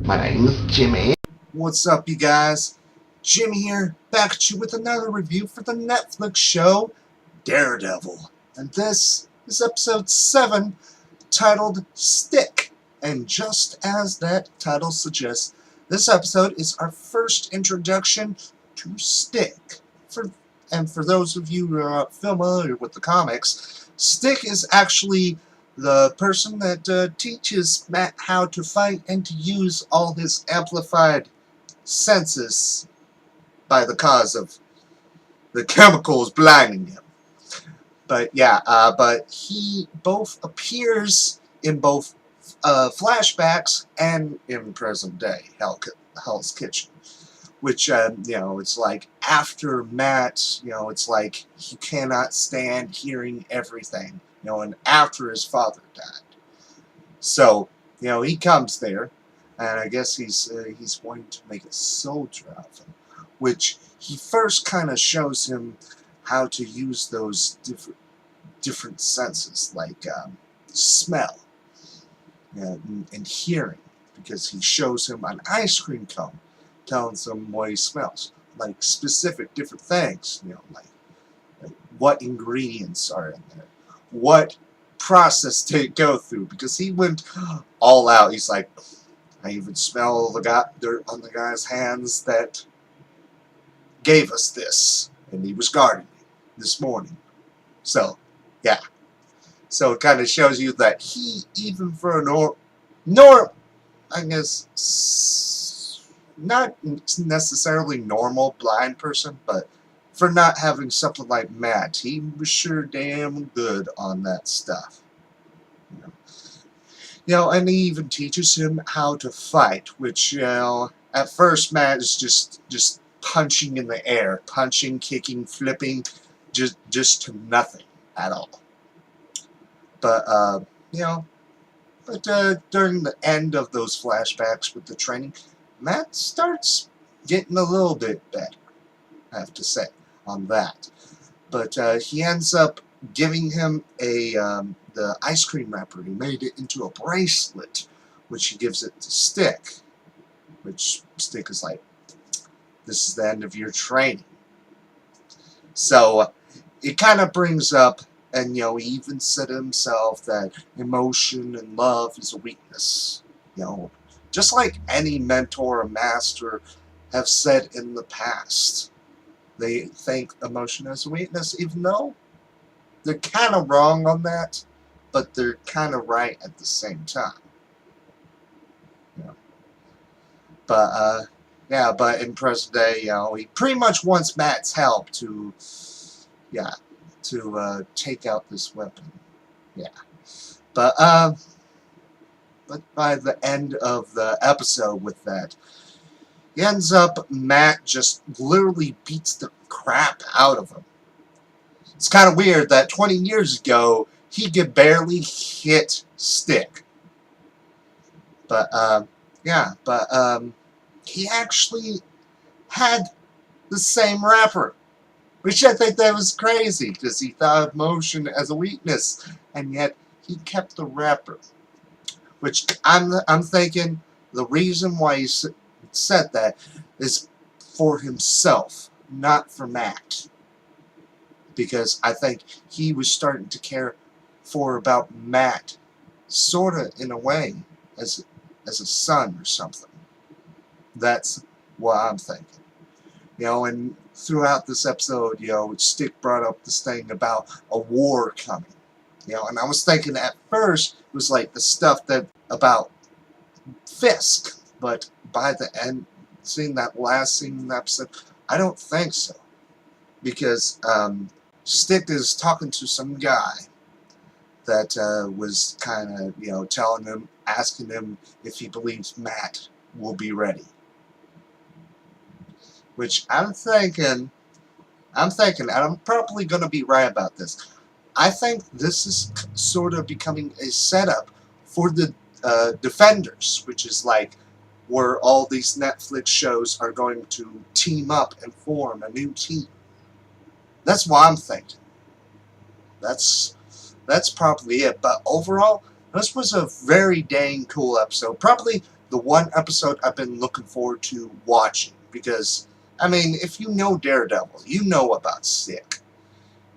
My name is Jimmy. What's up, you guys? Jimmy here, back at you with another review for the Netflix show Daredevil. And this is episode 7, titled Stick. And just as that title suggests, this episode is our first introduction to Stick. For those of you who are familiar with the comics, Stick is actually the person that teaches Matt how to fight and to use all his amplified senses by the cause of the chemicals blinding him. But yeah, but he both appears in both flashbacks and in present day Hell's Kitchen. Which, it's like after Matt, it's like he cannot stand hearing everything, and after his father died. So, he comes there, and I guess he's wanting to make a soldier out of him, which he first kind of shows him how to use those different senses, like smell and hearing, because he shows him an ice cream cone, telling him what he smells, like specific different things, like what ingredients are in there, what process to go through, because he went all out. He's like, I even smell the dirt on the guy's hands that gave us this, and he was guarding me this morning. So, yeah. So it kind of shows you that he, even for a I guess, not necessarily normal blind person, but for not having something like Matt, he was sure damn good on that stuff. And he even teaches him how to fight, which, at first Matt is just punching in the air, punching, kicking, flipping, just to nothing at all. But, during the end of those flashbacks with the training, Matt starts getting a little bit better, I have to say, on that. But he ends up giving him the ice cream wrapper. He made it into a bracelet, which he gives it to Stick. Which Stick is like, this is the end of your training. So it kind of brings up, and he even said himself that emotion and love is a weakness. Just like any mentor or master have said in the past. They think emotion is a weakness, even though they're kind of wrong on that, but they're kind of right at the same time. But, but in present day, he pretty much wants Matt's help to take out this weapon. But by the end of the episode with that, he ends up, Matt just literally beats the crap out of him. It's kind of weird that 20 years ago, he could barely hit Stick. But, he actually had the same wrapper. Which I think that was crazy, because he thought of motion as a weakness, and yet he kept the wrapper. Which I'm thinking the reason why he said that is for himself, not for Matt. Because I think he was starting to care about Matt, sorta in a way, as a son or something. That's what I'm thinking. And throughout this episode, Stick brought up this thing about a war coming. And I was thinking at first it was like the stuff about Fisk, but by the end, seeing that last scene in the episode, I don't think so. Because Stick is talking to some guy that was kind of, telling him, asking him if he believes Matt will be ready. Which I'm thinking, and I'm probably going to be right about this, I think this is sort of becoming a setup for the Defenders, which is like where all these Netflix shows are going to team up and form a new team. That's what I'm thinking. That's probably it. But overall, this was a very dang cool episode. Probably the one episode I've been looking forward to watching. Because, I mean, if you know Daredevil, you know about Stick.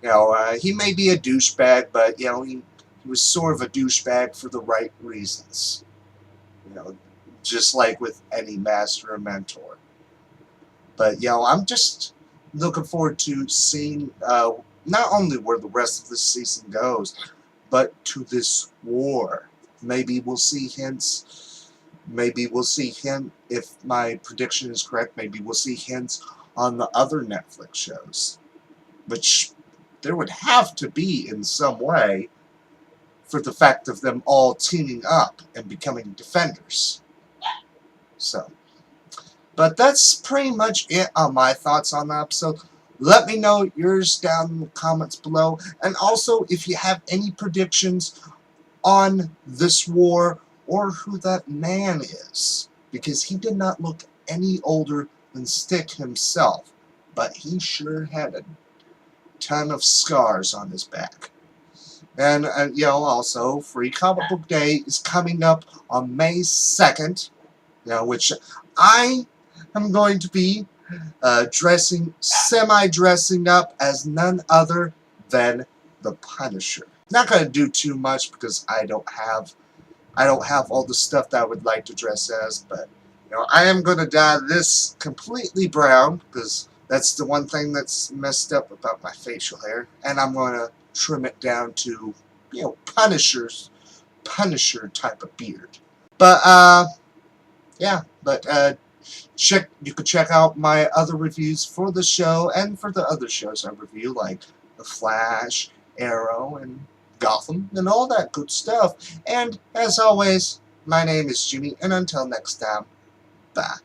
He may be a douchebag, but, he was sort of a douchebag for the right reasons. Just like with any master or mentor. But, I'm just looking forward to seeing not only where the rest of this season goes, but to this war. Maybe we'll see hints. Maybe we'll see hint, if my prediction is correct, maybe we'll see hints on the other Netflix shows. Which there would have to be in some way for the fact of them all teaming up and becoming defenders. So, but that's pretty much it on my thoughts on the episode. Let me know yours down in the comments below. And also, if you have any predictions on this war or who that man is. Because he did not look any older than Stick himself. But he sure had a ton of scars on his back. And, also, Free Comic Book Day is coming up on May 2nd. Which I am going to be semi-dressing up as none other than the Punisher. Not going to do too much because I don't have all the stuff that I would like to dress as, but I am going to dye this completely brown because that's the one thing that's messed up about my facial hair, and I'm going to trim it down to Punisher type of beard. But yeah, but you could check out my other reviews for the show and for the other shows I review, like The Flash, Arrow, and Gotham, and all that good stuff. And as always, my name is Jimmy, and until next time, bye.